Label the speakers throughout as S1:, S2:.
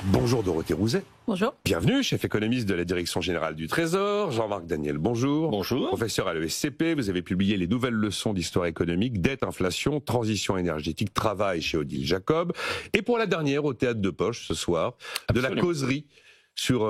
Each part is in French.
S1: Bonjour Dorothée Rouzet.
S2: Bonjour.
S1: Bienvenue, chef économiste de la Direction Générale du Trésor. Jean-Marc Daniel, bonjour.
S3: Bonjour.
S1: Professeur à l'ESCP, vous avez publié les nouvelles leçons d'histoire économique, dette, inflation, transition énergétique, travail chez Odile Jacob. Et pour la dernière, au Théâtre de Poche, ce soir,
S3: Absolument.
S1: de la causerie sur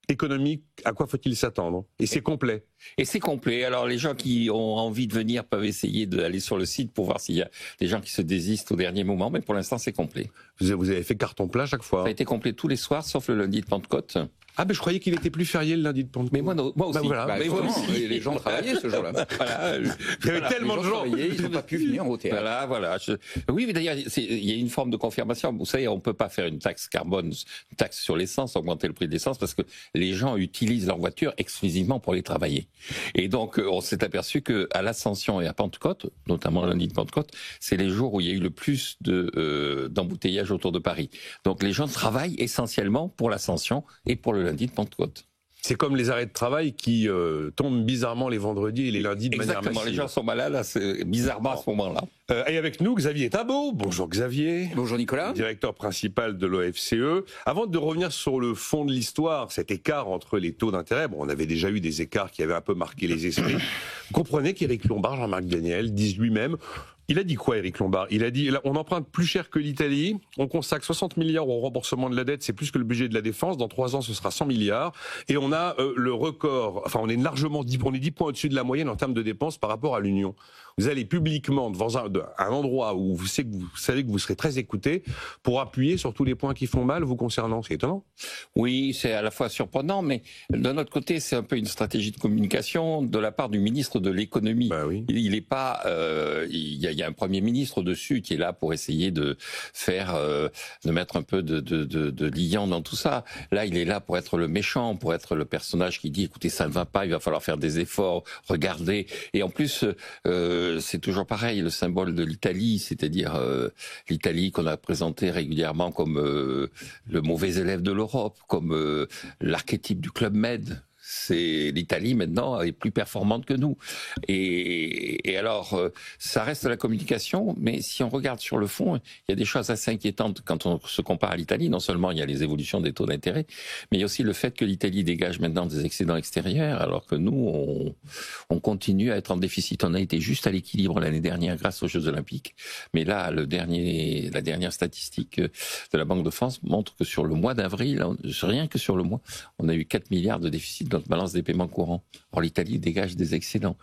S1: économique, à quoi faut-il s'attendre? Et c'est complet.
S3: Et c'est complet. Alors les gens qui ont envie de venir peuvent essayer d'aller sur le site pour voir s'il y a des gens qui se désistent au dernier moment, mais pour l'instant c'est complet.
S1: Vous avez fait carton plein chaque fois.
S3: Ça a été complet tous les soirs, sauf le lundi de Pentecôte.
S1: Ah ben je croyais qu'il était plus férié le lundi de Pentecôte.
S3: Mais moi aussi.
S1: Voilà.
S3: Mais moi aussi.
S4: Les gens travaillaient ce jour-là.
S3: Voilà.
S1: Il y avait tellement de gens.
S4: Ils n'ont pas pu venir au théâtre.
S3: Voilà. Oui, mais d'ailleurs, il y a une forme de confirmation. Vous savez, on ne peut pas faire une taxe carbone, une taxe sur l'essence, augmenter le prix de l'essence, parce que les gens utilisent leur voiture exclusivement pour aller travailler. Et donc, on s'est aperçu qu'à l'Ascension et à Pentecôte, notamment lundi de Pentecôte, c'est les jours où il y a eu le plus d'embouteillages autour de Paris. Donc, les gens travaillent essentiellement pour l'Ascension et pour le lundi de Pentecôte.
S1: C'est comme les arrêts de travail qui tombent bizarrement les vendredis et les lundis de manière
S3: Exactement,
S1: massive.
S3: les gens sont malades bizarrement à ce moment-là.
S1: Et avec nous, Xavier Tabot. Bonjour Xavier.
S4: Bonjour Nicolas.
S1: Directeur principal de l'OFCE. Avant de revenir sur le fond de l'histoire, cet écart entre les taux d'intérêt, bon, on avait déjà eu des écarts qui avaient un peu marqué les esprits. Vous comprenez qu'Éric Lombard, Jean-Marc Daniel, disent lui-même, il a dit quoi Éric Lombard? Il a dit, on emprunte plus cher que l'Italie, on consacre 60 milliards au remboursement de la dette, c'est plus que le budget de la défense, dans 3 ans ce sera 100 milliards, et on a le record, enfin on est largement, on est 10 points au-dessus de la moyenne en termes de dépenses par rapport à l'Union. Vous allez publiquement devant un endroit où vous savez que vous serez très écouté pour appuyer sur tous les points qui font mal vous concernant. C'est étonnant.
S3: Oui, c'est à la fois surprenant, mais d'un autre côté, c'est un peu une stratégie de communication de la part du ministre de l'économie.
S1: Bah oui.
S3: Il est pas, il y a un premier ministre au-dessus qui est là pour essayer de faire, de mettre un peu de liant dans tout ça. Là, il est là pour être le méchant, pour être le personnage qui dit, écoutez, ça ne va pas, il va falloir faire des efforts, regardez. Et en plus, c'est toujours pareil, le symbole de l'Italie, c'est-à-dire l'Italie qu'on a présenté régulièrement comme le mauvais élève de l'Europe, comme l'archétype du Club Med. C'est l'Italie maintenant est plus performante que nous. Et alors, ça reste la communication, mais si on regarde sur le fond, il y a des choses assez inquiétantes quand on se compare à l'Italie. Non seulement il y a les évolutions des taux d'intérêt, mais il y a aussi le fait que l'Italie dégage maintenant des excédents extérieurs, alors que nous, on continue à être en déficit. On a été juste à l'équilibre l'année dernière grâce aux Jeux Olympiques. Mais là, la dernière statistique de la Banque de France montre que sur le mois d'avril, rien que sur le mois, on a eu 4 milliards de déficit dans notre balance des paiements courants. Or, l'Italie dégage des excédents.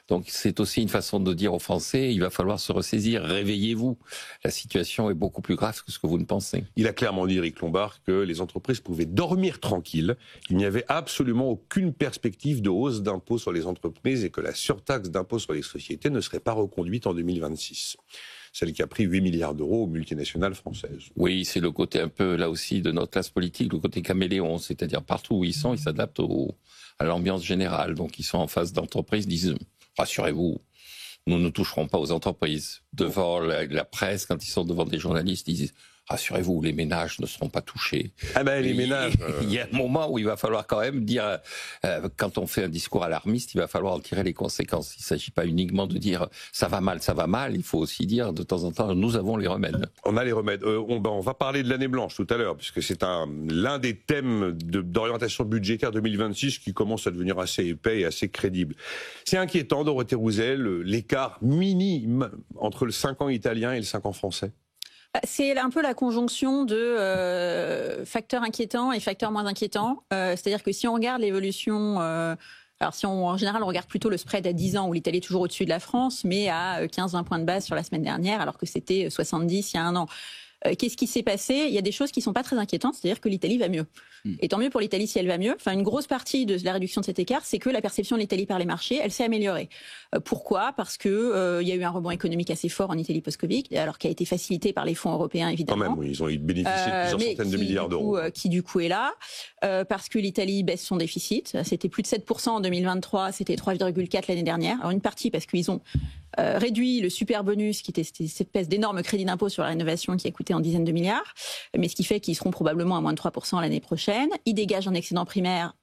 S3: Donc, c'est aussi une façon de dire aux Français, il va falloir se ressaisir, réveillez-vous. La situation est beaucoup plus grave que ce que vous ne pensez.
S1: Il a clairement dit, Éric Lombard, que les entreprises pouvaient dormir tranquilles. Il n'y avait absolument aucune perspective de hausse d'impôts sur les entreprises et que la surtaxe d'impôts sur les sociétés ne serait pas reconduite en 2026. Celle qui a pris 8 milliards d'euros aux multinationales françaises.
S3: Oui, c'est le côté un peu, là aussi, de notre classe politique, le côté caméléon, c'est-à-dire partout où ils sont, ils s'adaptent à l'ambiance générale. Donc, ils sont en face d'entreprises, disent, rassurez-vous, nous ne toucherons pas aux entreprises. Devant la presse, quand ils sont devant des journalistes, ils disent, rassurez-vous, les ménages ne seront pas touchés.
S1: Ah ben les ménages.
S3: Il y a un moment où il va falloir quand même dire, quand on fait un discours alarmiste, il va falloir en tirer les conséquences. Il ne s'agit pas uniquement de dire ça va mal. Il faut aussi dire de temps en temps nous avons les remèdes.
S1: On a les remèdes. On va parler de l'année blanche tout à l'heure, puisque c'est l'un des thèmes d'orientation budgétaire 2026 qui commence à devenir assez épais et assez crédible. C'est inquiétant, Dorothée Rouzet, l'écart minime entre le 5 ans italien et le 5 ans français.
S2: C'est un peu la conjonction de facteurs inquiétants et facteurs moins inquiétants. C'est-à-dire que si on regarde l'évolution... alors en général, on regarde plutôt le spread à 10 ans, où l'Italie est toujours au-dessus de la France, mais à 15-20 points de base sur la semaine dernière, alors que c'était 70 il y a un an. Qu'est-ce qui s'est passé? Il y a des choses qui ne sont pas très inquiétantes, c'est-à-dire que l'Italie va mieux. Et tant mieux pour l'Italie si elle va mieux. Enfin, une grosse partie de la réduction de cet écart, c'est que la perception de l'Italie par les marchés, elle s'est améliorée. Pourquoi? Parce que il y a eu un rebond économique assez fort en Italie post-Covid, alors qui a été facilité par les fonds européens, évidemment.
S1: Quand même, oui, ils ont bénéficié de plusieurs centaines de milliards d'euros.
S2: Qui du coup est là, parce que l'Italie baisse son déficit. C'était plus de 7% en 2023, c'était 3,4 l'année dernière. Alors une partie parce qu'ils ont réduit le super bonus, qui était cette espèce d'énorme crédit d'impôt sur la rénovation qui a coûté en dizaines de milliards, mais ce qui fait qu'ils seront probablement à moins de 3% l'année prochaine. Ils dégagent un excédent primaire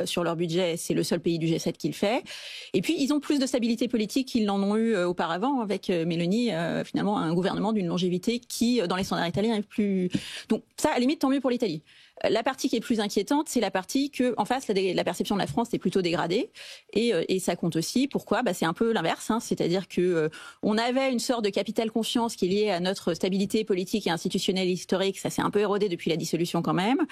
S2: sur leur budget, c'est le seul pays du G7 qui le fait. Et puis, ils ont plus de stabilité politique qu'ils n'en ont eu auparavant, avec Mélanie, finalement, un gouvernement d'une longévité qui, dans les standards italiens, est plus... Donc ça, à la limite, tant mieux pour l'Italie. La partie qui est plus inquiétante, c'est la partie que, en face, la perception de la France est plutôt dégradée, et ça compte aussi. Pourquoi ? C'est un peu l'inverse, c'est-à-dire que on avait une sorte de capital confiance qui est liée à notre stabilité politique et institutionnelle historique. Ça s'est un peu érodé depuis la dissolution quand même.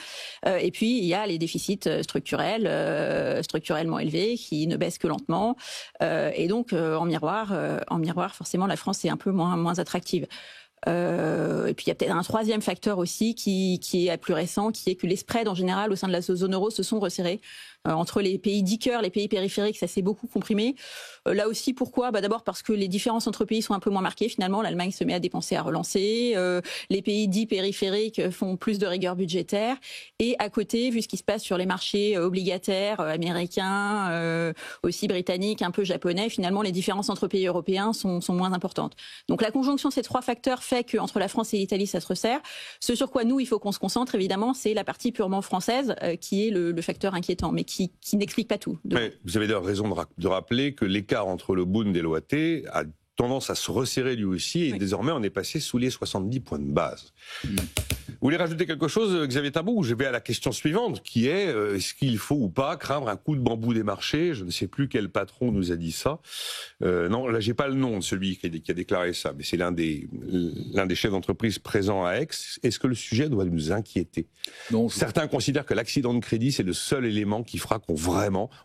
S2: Et puis il y a les déficits structurels, structurellement élevés, qui ne baissent que lentement. Et donc en miroir, forcément, la France est un peu moins attractive. Et puis il y a peut-être un troisième facteur aussi qui est plus récent, qui est que les spreads en général au sein de la zone euro se sont resserrés entre les pays dits cœurs, les pays périphériques, ça s'est beaucoup comprimé. Là aussi, pourquoi ? D'abord parce que les différences entre pays sont un peu moins marquées. Finalement, l'Allemagne se met à dépenser, à relancer. Les pays dits périphériques font plus de rigueur budgétaire. Et à côté, vu ce qui se passe sur les marchés obligataires américains, aussi britanniques, un peu japonais, finalement, les différences entre pays européens sont moins importantes. Donc la conjonction de ces trois facteurs fait qu'entre la France et l'Italie, ça se resserre. Ce sur quoi nous, il faut qu'on se concentre, évidemment, c'est la partie purement française qui est le facteur inquiétant, mais qui n'explique pas tout.
S1: Mais vous avez d'ailleurs raison de rappeler que l'écart entre le Bund et l'OAT a tendance à se resserrer lui aussi, et désormais on est passé sous les 70 points de base. Vous voulez rajouter quelque chose, Xavier Tabou ? Je vais à la question suivante, qui est est-ce qu'il faut ou pas craindre un coup de bambou des marchés ? Je ne sais plus quel patron nous a dit ça. Non, là j'ai pas le nom de celui qui a déclaré ça, mais c'est l'un des chefs d'entreprise présents à Aix. Est-ce que le sujet doit nous inquiéter ? Non, certains considèrent que l'accident de crédit, c'est le seul élément qui fera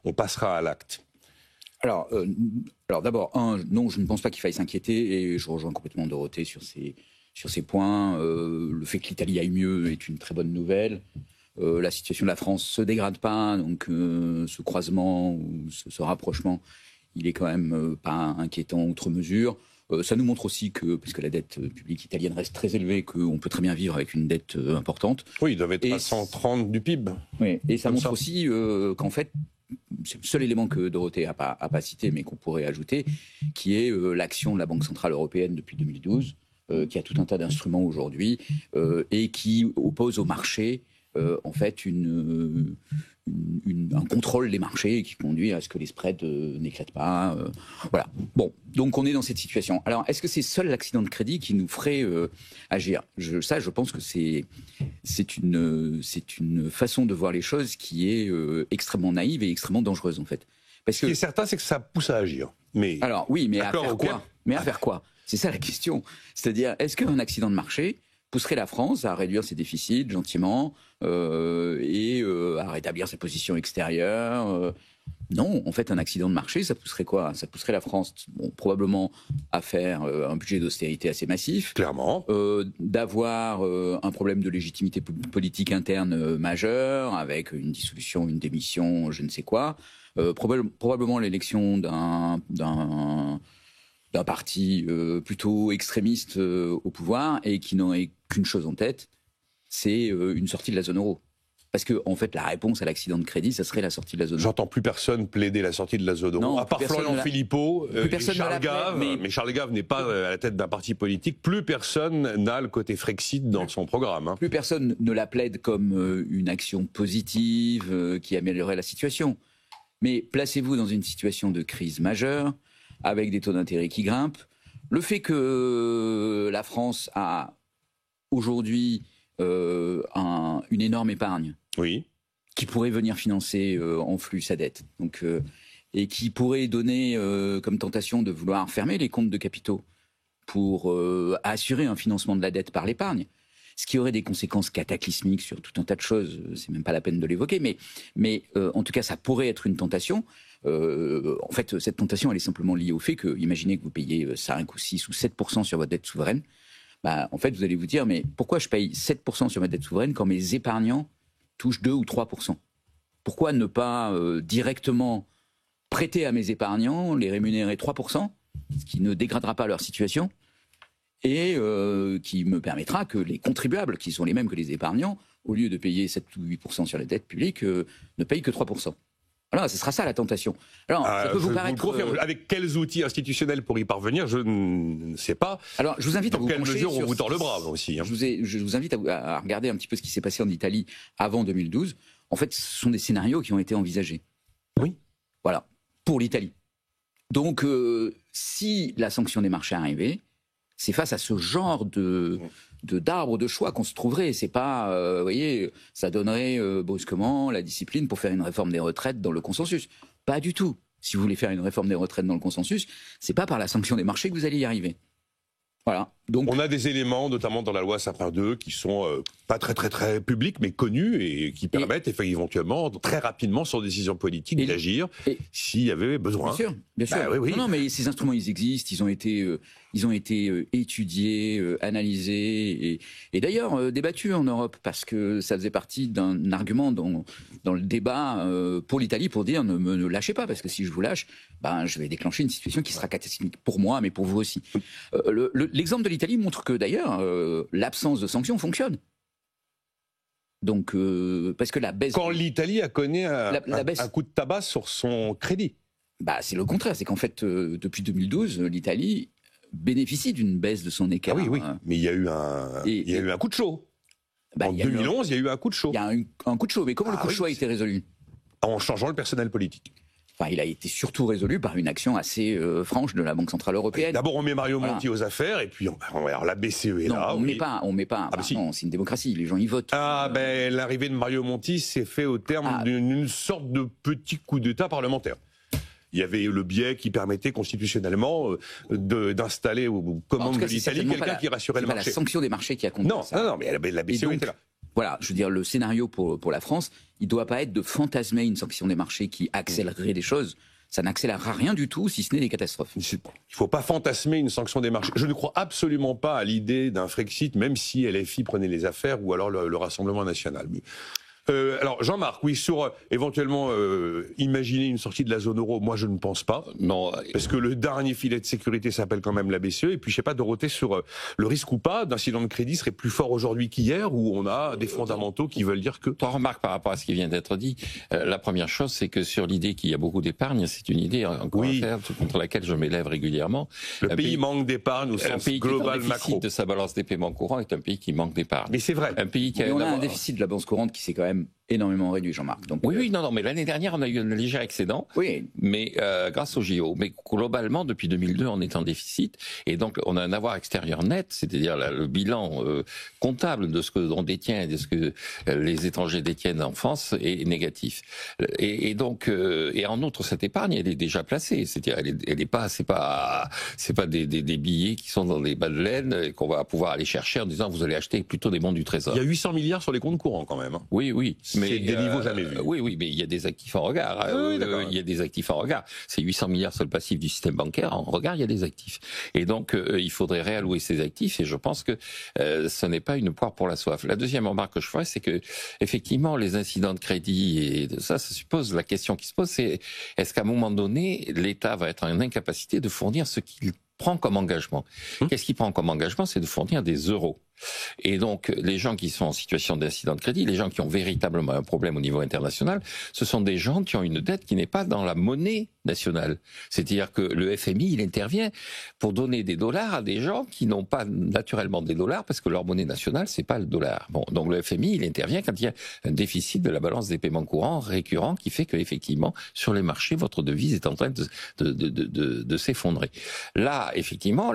S1: on passera à l'acte.
S4: Alors d'abord, non, je ne pense pas qu'il faille s'inquiéter, et je rejoins complètement Dorothée sur ces points. Le fait que l'Italie aille mieux est une très bonne nouvelle. La situation de la France se dégrade pas, donc ce croisement ou ce rapprochement, il est quand même pas inquiétant outre mesure. Ça nous montre aussi que, puisque la dette publique italienne reste très élevée, qu'on peut très bien vivre avec une dette importante.
S1: Oui, il doit être à 130 du PIB.
S4: Oui, et ça montre aussi qu'en fait, c'est le seul élément que Dorothée n'a pas cité, mais qu'on pourrait ajouter, qui est l'action de la Banque Centrale Européenne depuis 2012, qui a tout un tas d'instruments aujourd'hui, et qui oppose au marché, en fait, un contrôle des marchés qui conduit à ce que les spreads n'éclatent pas. Voilà. Bon, donc on est dans cette situation. Alors, est-ce que c'est seul l'accident de crédit qui nous ferait agir ? Je pense que c'est une façon de voir les choses qui est extrêmement naïve et extrêmement dangereuse, en fait.
S1: Parce que ce qui est certain, c'est que ça pousse à agir.
S4: Alors oui, mais à faire quoi ? À faire quoi ? C'est ça la question. C'est-à-dire, est-ce qu'un accident de marché pousserait la France à réduire ses déficits gentiment et à rétablir sa position extérieure Non, en fait, un accident de marché, ça pousserait quoi ? Ça pousserait la France, probablement, à faire un budget d'austérité assez massif.
S1: Clairement.
S4: D'avoir un problème de légitimité politique interne majeur, avec une dissolution, une démission, je ne sais quoi. Probablement l'élection d'un parti plutôt extrémiste au pouvoir et qui n'aurait qu'une chose en tête, c'est une sortie de la zone euro. Parce que, en fait, la réponse à l'accident de crédit, ça serait la sortie de la zone euro.
S1: J'entends plus personne plaider la sortie de la zone euro. Non, à part Florian Philippot et Charles Gave. Mais Charles Gave n'est pas à la tête d'un parti politique. Plus personne n'a le côté Frexit dans son programme.
S4: Plus personne ne la plaide comme une action positive qui améliorerait la situation. Mais placez-vous dans une situation de crise majeure, avec des taux d'intérêt qui grimpent. Le fait que la France a aujourd'hui une énorme épargne,
S1: oui,
S4: qui pourrait venir financer en flux sa dette, donc, et qui pourrait donner comme tentation de vouloir fermer les comptes de capitaux pour assurer un financement de la dette par l'épargne, ce qui aurait des conséquences cataclysmiques sur tout un tas de choses, c'est même pas la peine de l'évoquer, mais en tout cas ça pourrait être une tentation. En fait, cette tentation, elle est simplement liée au fait que, imaginez que vous payez 5 ou 6 ou 7% sur votre dette souveraine, en fait, vous allez vous dire, mais pourquoi je paye 7% sur ma dette souveraine quand mes épargnants touchent 2 ou 3%? Pourquoi ne pas directement prêter à mes épargnants, les rémunérer 3%, ce qui ne dégradera pas leur situation, et qui me permettra que les contribuables, qui sont les mêmes que les épargnants, au lieu de payer 7 ou 8% sur la dette publique, ne payent que 3%. Voilà, ce sera ça la tentation. Alors, ça peut vous paraître.
S1: Avec quels outils institutionnels pour y parvenir, je ne sais pas.
S4: Alors, je vous invite à vous
S1: pencher. Dans quelle mesure on vous tord le bras aussi.
S4: Hein. Je vous invite à regarder un petit peu ce qui s'est passé en Italie avant 2012. En fait, ce sont des scénarios qui ont été envisagés.
S1: Oui.
S4: Voilà, pour l'Italie. Donc, si la sanction des marchés arrivait, c'est face à ce genre d'arbre de choix qu'on se trouverait. C'est pas, vous voyez, ça donnerait brusquement la discipline pour faire une réforme des retraites dans le consensus. Pas du tout. Si vous voulez faire une réforme des retraites dans le consensus, c'est pas par la sanction des marchés que vous allez y arriver. Voilà. Donc,
S1: on a des éléments, notamment dans la loi Sapin 2, qui sont pas très publics, mais connus et qui permettent éventuellement, très rapidement, sans décision politique, d'agir s'il y avait besoin.
S4: Bien sûr.
S1: Bah, oui.
S4: Non, mais ces instruments, ils existent, ils ont été étudiés, analysés et d'ailleurs débattus en Europe parce que ça faisait partie d'un argument dans le débat pour l'Italie pour dire ne me lâchez pas parce que si je vous lâche, je vais déclencher une situation qui sera catastrophique pour moi, mais pour vous aussi. L'exemple de l'Italie montre que d'ailleurs l'absence de sanctions fonctionne. Donc parce que la baisse.
S1: Quand l'Italie a connu un coup de tabac sur son crédit.
S4: C'est le contraire, c'est qu'en fait depuis 2012 l'Italie bénéficie d'une baisse de son écart.
S1: Ah oui, mais il y a eu un coup de chaud. En 2011, il y a eu un coup de chaud.
S4: Il y a un coup de chaud, mais comment le coup de chaud a été résolu ?
S1: En changeant le personnel politique.
S4: Il a été surtout résolu par une action assez franche de la Banque Centrale Européenne.
S1: D'abord, on met Mario Monti aux affaires, et puis alors, la BCE est là.
S4: On met pas. Non, c'est une démocratie, les gens y votent.
S1: L'arrivée de Mario Monti s'est fait au terme d'une sorte de petit coup d'État parlementaire. Il y avait le biais qui permettait constitutionnellement d'installer aux commandes de l'Italie quelqu'un qui rassurait le marché.
S4: C'est pas la sanction des marchés qui a compté.
S1: Non, mais la BCE était là.
S4: Voilà, je veux dire, le scénario pour la France, il ne doit pas être de fantasmer une sanction des marchés qui accélérerait les choses. Ça n'accélérera rien du tout, si ce n'est des catastrophes.
S1: Il ne faut pas fantasmer une sanction des marchés. Je ne crois absolument pas à l'idée d'un Frexit, même si LFI prenait les affaires, ou alors le Rassemblement national. Alors Jean-Marc, oui, sur éventuellement imaginer une sortie de la zone euro, moi je ne pense pas.
S3: Non.
S1: Parce que le dernier filet de sécurité s'appelle quand même la BCE. Et puis je sais pas, Dorothée, sur le risque ou pas d'incident de crédit serait plus fort aujourd'hui qu'hier, où on a des fondamentaux qui veulent dire que...
S3: Trois remarques par rapport à ce qui vient d'être dit. La première chose, c'est que sur l'idée qu'il y a beaucoup d'épargne, c'est une idée contre laquelle je m'élève régulièrement.
S1: Le pays manque d'épargne au sens global, macro.
S3: Un pays qui est en déficit de sa balance des paiements courants est un pays qui manque d'épargne.
S1: Mais c'est vrai.
S3: Un pays qui
S4: on a un déficit de la balance courante qui s'est quand même énormément réduit, Jean-Marc. Donc,
S3: non, mais l'année dernière, on a eu un léger excédent, mais grâce au JO. Mais globalement, depuis 2002, on est en déficit, et donc on a un avoir extérieur net, c'est-à-dire le bilan comptable de ce que l'on détient et de ce que les étrangers détiennent en France est négatif. Et donc, et en outre, cette épargne, elle est déjà placée, c'est-à-dire elle est pas, c'est pas des billets qui sont dans des bas de laine et qu'on va pouvoir aller chercher en disant vous allez acheter plutôt des bons du Trésor.
S1: Il y a 800 milliards sur les comptes courants quand même.
S3: Oui.
S1: C'est des niveaux jamais vus.
S3: Oui, mais il y a des actifs en regard. Il y a des actifs en regard. C'est 800 milliards sur le passif du système bancaire. En regard, il y a des actifs. Et donc, il faudrait réallouer ces actifs. Et je pense que ce n'est pas une poire pour la soif. La deuxième remarque que je ferais, c'est que effectivement, les incidents de crédit et de ça suppose la question qui se pose, c'est est-ce qu'à un moment donné, l'État va être en incapacité de fournir ce qu'il prend comme engagement. Qu'est-ce qu'il prend comme engagement? C'est de fournir des euros. Et donc, les gens qui sont en situation d'incident de crédit, les gens qui ont véritablement un problème au niveau international, ce sont des gens qui ont une dette qui n'est pas dans la monnaie nationale. C'est-à-dire que le FMI, il intervient pour donner des dollars à des gens qui n'ont pas naturellement des dollars parce que leur monnaie nationale, c'est pas le dollar. Bon, donc le FMI, il intervient quand il y a un déficit de la balance des paiements courants récurrent qui fait qu'effectivement, sur les marchés, votre devise est en train de s'effondrer. Là, effectivement,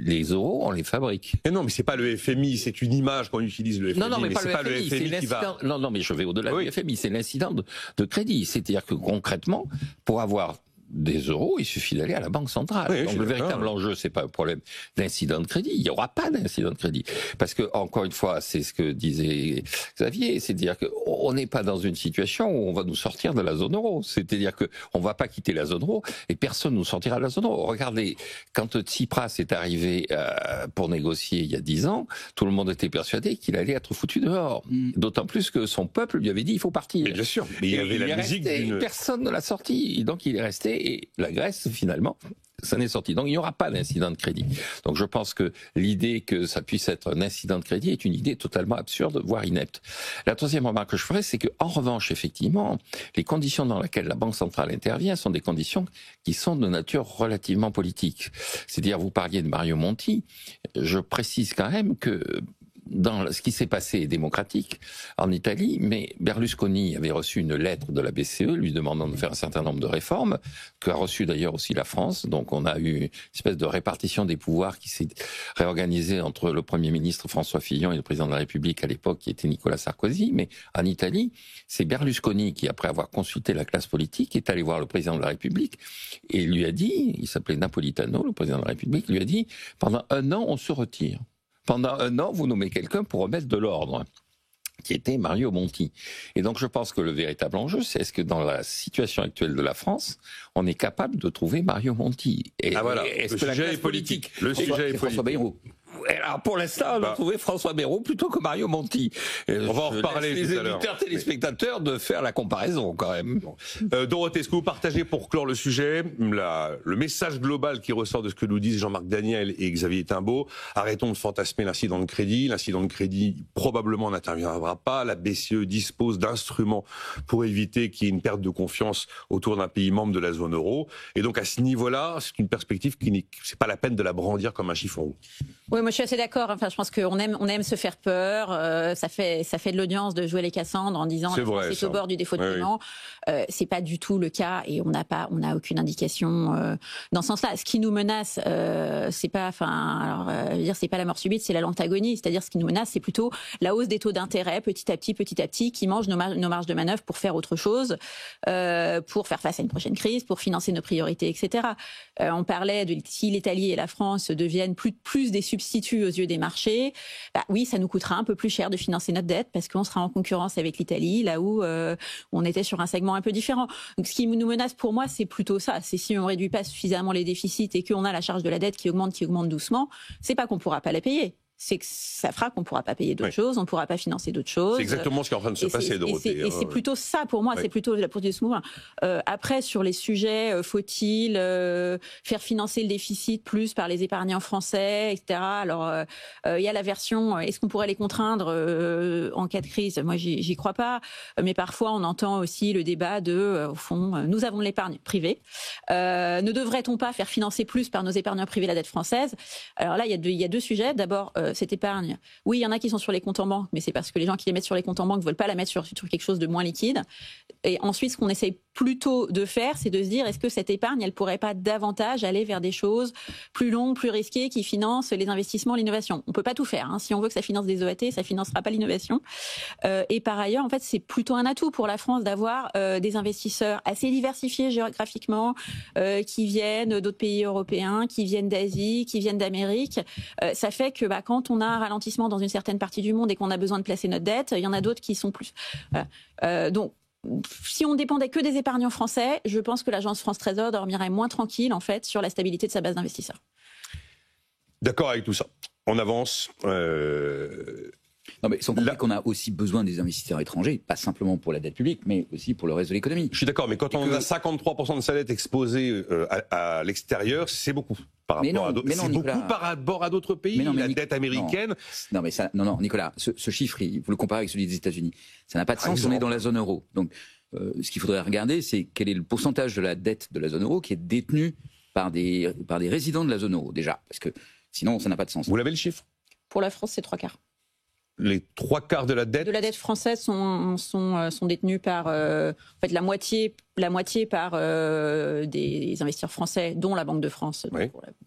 S3: les euros, on les fabrique.
S1: Mais non, mais c'est pas le FMI, c'est une image qu'on utilise le FMI.
S3: Non, mais
S1: c'est pas le FMI qui va...
S3: Non, mais je vais au-delà du FMI, c'est l'incident de crédit. C'est-à-dire que concrètement, pour avoir des euros, il suffit d'aller à la Banque centrale. Donc le véritable enjeu, c'est pas un problème d'incident de crédit. Il n'y aura pas d'incident de crédit. Parce que, encore une fois, c'est ce que disait Xavier, c'est-à-dire qu'on n'est pas dans une situation où on va nous sortir de la zone euro. C'est-à-dire qu'on va pas quitter la zone euro et personne nous sortira de la zone euro. Regardez, quand Tsipras est arrivé pour négocier il y a 10 ans, tout le monde était persuadé qu'il allait être foutu dehors. D'autant plus que son peuple lui avait dit il faut partir.
S1: Mais bien sûr. Mais il y avait la musique
S3: personne ne l'a sorti. Et donc il est resté. Et la Grèce, finalement, ça n'est sorti. Donc il n'y aura pas d'incident de crédit. Donc je pense que l'idée que ça puisse être un incident de crédit est une idée totalement absurde, voire inepte. La troisième remarque que je ferai, c'est que en revanche, effectivement, les conditions dans lesquelles la Banque centrale intervient sont des conditions qui sont de nature relativement politique. C'est-à-dire, vous parliez de Mario Monti, je précise quand même que dans ce qui s'est passé est démocratique en Italie, mais Berlusconi avait reçu une lettre de la BCE lui demandant de faire un certain nombre de réformes, qu'a reçu d'ailleurs aussi la France. Donc on a eu une espèce de répartition des pouvoirs qui s'est réorganisée entre le Premier ministre François Fillon et le président de la République à l'époque, qui était Nicolas Sarkozy. Mais en Italie, c'est Berlusconi qui, après avoir consulté la classe politique, est allé voir le président de la République et lui a dit, il s'appelait Napolitano, le président de la République, lui a dit, pendant 1 an, on se retire. Pendant 1 an, vous nommez quelqu'un pour remettre de l'ordre, qui était Mario Monti. Et donc je pense que le véritable enjeu, c'est est-ce que dans la situation actuelle de la France, on est capable de trouver Mario Monti.
S1: Et voilà, est-ce que la classe politique, le sujet est
S4: François Bayrou.
S3: Alors pour l'instant, on a trouvé François Bayrou plutôt que Mario Monti.
S1: On va en reparler tout à l'heure.
S3: Les téléspectateurs de faire la comparaison quand même.
S1: Dorothée, est-ce que vous partagez pour clore le sujet le message global qui ressort de ce que nous disent Jean-Marc Daniel et Xavier Timbaud? Arrêtons de fantasmer l'incident de crédit. L'incident de crédit probablement n'interviendra pas. La BCE dispose d'instruments pour éviter qu'il y ait une perte de confiance autour d'un pays membre de la zone euro. Et donc à ce niveau-là, c'est une perspective c'est pas la peine de la brandir comme un chiffon rouge.
S2: Oui, moi je suis assez d'accord. Enfin, je pense qu'on aime se faire peur. Ça fait de l'audience de jouer les Cassandres en disant c'est au bord du défaut de paiement. C'est pas du tout le cas et on n'a aucune indication dans ce sens-là. Ce qui nous menace, c'est pas la mort subite, c'est l'antagonie. C'est-à-dire ce qui nous menace, c'est plutôt la hausse des taux d'intérêt petit à petit qui mange nos marges de manœuvre pour faire autre chose, pour faire face à une prochaine crise, pour financer nos priorités, etc. On parlait de si l'Italie et la France deviennent plus des substitut aux yeux des marchés, oui, ça nous coûtera un peu plus cher de financer notre dette parce qu'on sera en concurrence avec l'Italie, là où on était sur un segment un peu différent. Donc ce qui nous menace pour moi, c'est plutôt ça. C'est si on réduit pas suffisamment les déficits et qu'on a la charge de la dette qui augmente doucement, c'est pas qu'on pourra pas la payer. C'est que ça fera qu'on ne pourra pas payer d'autres choses, on ne pourra pas financer d'autres choses.
S1: C'est exactement ce qui est en train de se passer, Dorothée.
S2: Et c'est plutôt ça, pour moi, c'est plutôt la poursuite de ce mouvement. Après, sur les sujets, faut-il faire financer le déficit plus par les épargnants français, etc. Alors, il y a la version, est-ce qu'on pourrait les contraindre en cas de crise? Moi, j'y crois pas. Mais parfois, on entend aussi le débat au fond, nous avons de l'épargne privée. Ne devrait-on pas faire financer plus par nos épargnants privés la dette française? Alors là, il y a deux sujets. D'abord, cette épargne, oui, il y en a qui sont sur les comptes en banque, mais c'est parce que les gens qui les mettent sur les comptes en banque ne veulent pas la mettre sur quelque chose de moins liquide. Et ensuite, ce qu'on essaye plutôt de faire, c'est de se dire, est-ce que cette épargne, elle pourrait pas davantage aller vers des choses plus longues, plus risquées, qui financent les investissements, l'innovation? On peut pas tout faire. Si on veut que ça finance des OAT, ça financera pas l'innovation. Et par ailleurs, en fait, c'est plutôt un atout pour la France d'avoir des investisseurs assez diversifiés géographiquement, qui viennent d'autres pays européens, qui viennent d'Asie, qui viennent d'Amérique. Ça fait que quand on a un ralentissement dans une certaine partie du monde et qu'on a besoin de placer notre dette, il y en a d'autres qui sont plus. Voilà. Donc, si on dépendait que des épargnants français, je pense que l'agence France Trésor dormirait moins tranquille, en fait, sur la stabilité de sa base d'investisseurs.
S1: D'accord avec tout ça. On avance.
S4: Non, mais sans compter qu'on a aussi besoin des investisseurs étrangers, pas simplement pour la dette publique, mais aussi pour le reste de l'économie.
S1: Je suis d'accord, mais quand on a 53% de sa dette exposée à l'extérieur, c'est beaucoup. C'est beaucoup par rapport à d'autres pays. La dette américaine.
S4: Non, Nicolas, ce chiffre, vous le comparez avec celui des États-Unis. Ça n'a pas de sens. On est dans la zone euro. Donc, ce qu'il faudrait regarder, c'est quel est le pourcentage de la dette de la zone euro qui est détenue par des résidents de la zone euro, déjà. Parce que sinon, ça n'a pas de sens.
S1: Vous l'avez le chiffre?
S2: Pour la France, c'est 3/4.
S1: Les 3/4 de la dette
S2: française sont détenus par en fait la moitié par des investisseurs français, dont la Banque de France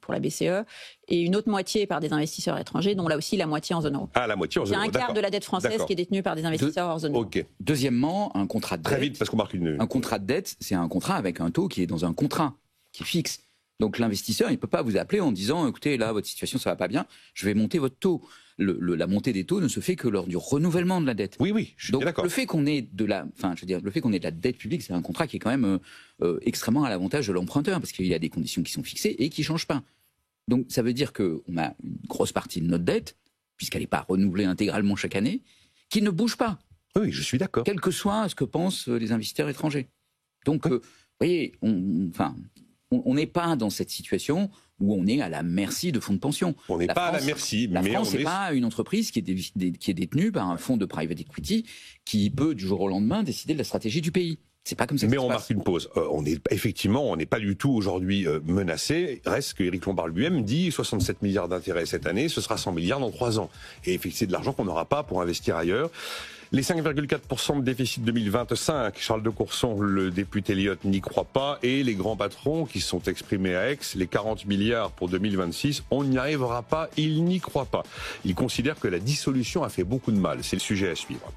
S2: pour la BCE, et une autre moitié par des investisseurs étrangers, dont là aussi la moitié en zone euro.
S1: Ah, la moitié en zone euro.
S2: Il y a un quart de la dette française qui est détenue par des investisseurs hors zone euro.
S1: Okay.
S4: Deuxièmement, un contrat de dette.
S1: Très vite, parce qu'on marque
S4: un contrat de dette, c'est un contrat avec un taux qui est dans un contrat qui est fixe. Donc l'investisseur, il ne peut pas vous appeler en disant, écoutez, là, votre situation, ça ne va pas bien, je vais monter votre taux. La montée des taux ne se fait que lors du renouvellement de la dette.
S1: Oui, je suis d'accord.
S4: Le fait qu'on ait de la dette publique, c'est un contrat qui est quand même extrêmement à l'avantage de l'emprunteur, parce qu'il y a des conditions qui sont fixées et qui ne changent pas. Donc ça veut dire qu'on a une grosse partie de notre dette, puisqu'elle n'est pas renouvelée intégralement chaque année, qui ne bouge pas.
S1: Oui, je suis d'accord.
S4: Quel que soit ce que pensent les investisseurs étrangers. Donc, vous voyez, on n'est pas dans cette situation où on est à la merci de fonds de pension.
S1: On n'est pas à la merci,
S4: la
S1: mais
S4: France
S1: on
S4: n'est pas une entreprise qui est détenue par un fonds de private equity qui peut du jour au lendemain décider de la stratégie du pays. C'est pas comme ça.
S1: Mais on marque une pause. On n'est pas du tout aujourd'hui menacé. Reste que Éric Lombard lui-même dit 67 milliards d'intérêts cette année, ce sera 100 milliards dans 3 ans. Et effectivement, c'est de l'argent qu'on n'aura pas pour investir ailleurs. Les 5,4% de déficit 2025, Charles de Courson, le député Elliott, n'y croit pas. Et les grands patrons qui sont exprimés à Aix, les 40 milliards pour 2026, on n'y arrivera pas, ils n'y croient pas. Ils considèrent que la dissolution a fait beaucoup de mal. C'est le sujet à suivre.